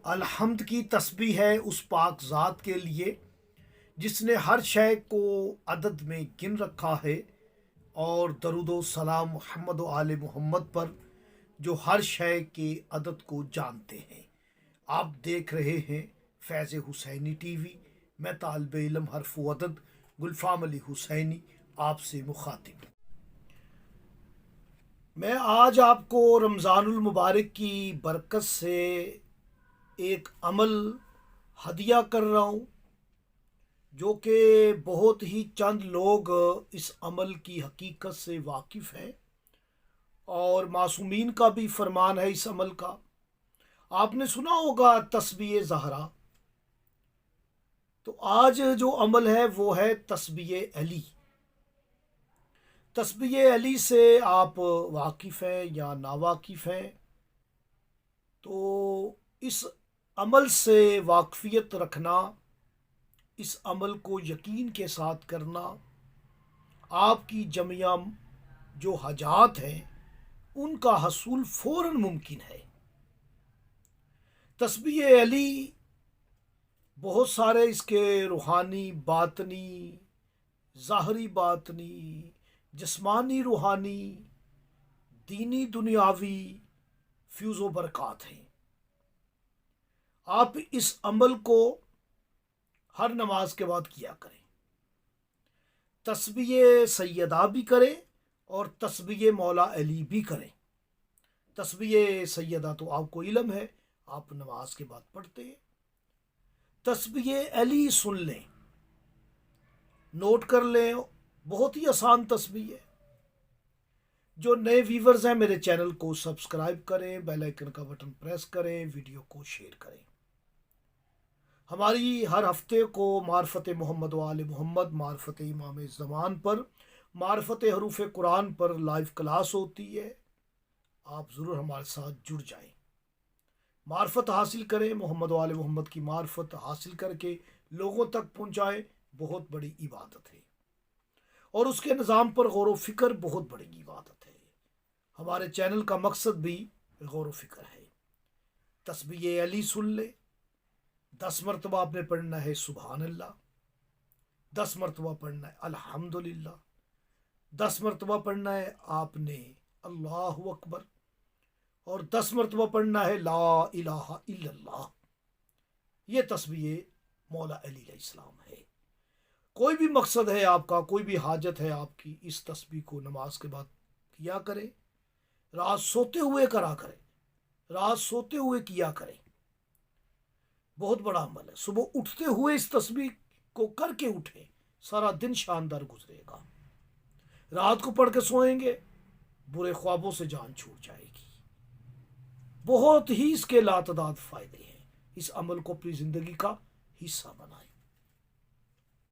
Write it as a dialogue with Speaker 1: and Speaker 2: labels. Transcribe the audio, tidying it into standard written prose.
Speaker 1: الحمد کی تسبیح ہے اس پاک ذات کے لیے جس نے ہر شے کو عدد میں گن رکھا ہے، اور درود و سلام محمد و آل محمد پر جو ہر شے کے عدد کو جانتے ہیں۔ آپ دیکھ رہے ہیں فیض حسینی ٹی وی۔ میں طالب علم حرف و عدد گلفام علی حسینی آپ سے مخاطب۔ میں آج آپ کو رمضان المبارک کی برکت سے ایک عمل ہدیہ کر رہا ہوں، جو کہ بہت ہی چند لوگ اس عمل کی حقیقت سے واقف ہیں، اور معصومین کا بھی فرمان ہے اس عمل کا۔ آپ نے سنا ہوگا تسبیح زہرا، تو آج جو عمل ہے وہ ہے تسبیح علی۔ تسبیح علی سے آپ واقف ہیں یا ناواقف ہیں، تو اس عمل سے واقفیت رکھنا، اس عمل کو یقین کے ساتھ کرنا، آپ کی جمعہ جو حاجات ہیں ان کا حصول فوراً ممکن ہے۔ تسبیح علی بہت سارے اس کے روحانی، باطنی، ظاہری باطنی، جسمانی، روحانی، دینی، دنیاوی فیوز و برکات ہیں۔ آپ اس عمل کو ہر نماز کے بعد کیا کریں۔ تسبیح سیدہ بھی کریں اور تسبیح مولا علی بھی کریں۔ تسبیح سیدہ تو آپ کو علم ہے، آپ نماز کے بعد پڑھتے ہیں۔ تسبیح علی سن لیں، نوٹ کر لیں، بہت ہی آسان تسبیح ہے۔ جو نئے ویورز ہیں میرے چینل کو سبسکرائب کریں، بیل آئیکن کا بٹن پریس کریں، ویڈیو کو شیئر کریں۔ ہماری ہر ہفتے کو معرفت محمد و آل محمد، معرفت امام زمان پر، معرفت حروف قرآن پر لائیو کلاس ہوتی ہے۔ آپ ضرور ہمارے ساتھ جڑ جائیں، معرفت حاصل کریں، محمد و آل محمد کی معرفت حاصل کر کے لوگوں تک پہنچائیں۔ بہت بڑی عبادت ہے، اور اس کے نظام پر غور و فکر بہت بڑی عبادت ہے۔ ہمارے چینل کا مقصد بھی غور و فکر ہے۔ تسبیح علی سن لے، 10 مرتبہ آپ نے پڑھنا ہے سبحان اللہ، 10 مرتبہ پڑھنا ہے الحمدللہ، 10 مرتبہ پڑھنا ہے آپ نے اللہ اکبر، اور 10 مرتبہ پڑھنا ہے لا الہ الا اللہ۔ یہ تسبیح مولا علی علیہ السلام ہے۔ کوئی بھی مقصد ہے آپ کا، کوئی بھی حاجت ہے آپ کی، اس تسبیح کو نماز کے بعد کیا کریں، رات سوتے ہوئے کرا کریں، رات سوتے ہوئے کیا کریں۔ بہت بڑا عمل ہے۔ صبح اٹھتے ہوئے اس تسبیح کو کر کے اٹھیں، سارا دن شاندار گزرے گا۔ رات کو پڑھ کے سوئیں گے، برے خوابوں سے جان چھوٹ جائے گی۔ بہت ہی اس کے لاتعداد فائدے ہیں۔ اس عمل کو اپنی زندگی کا حصہ بنائیں۔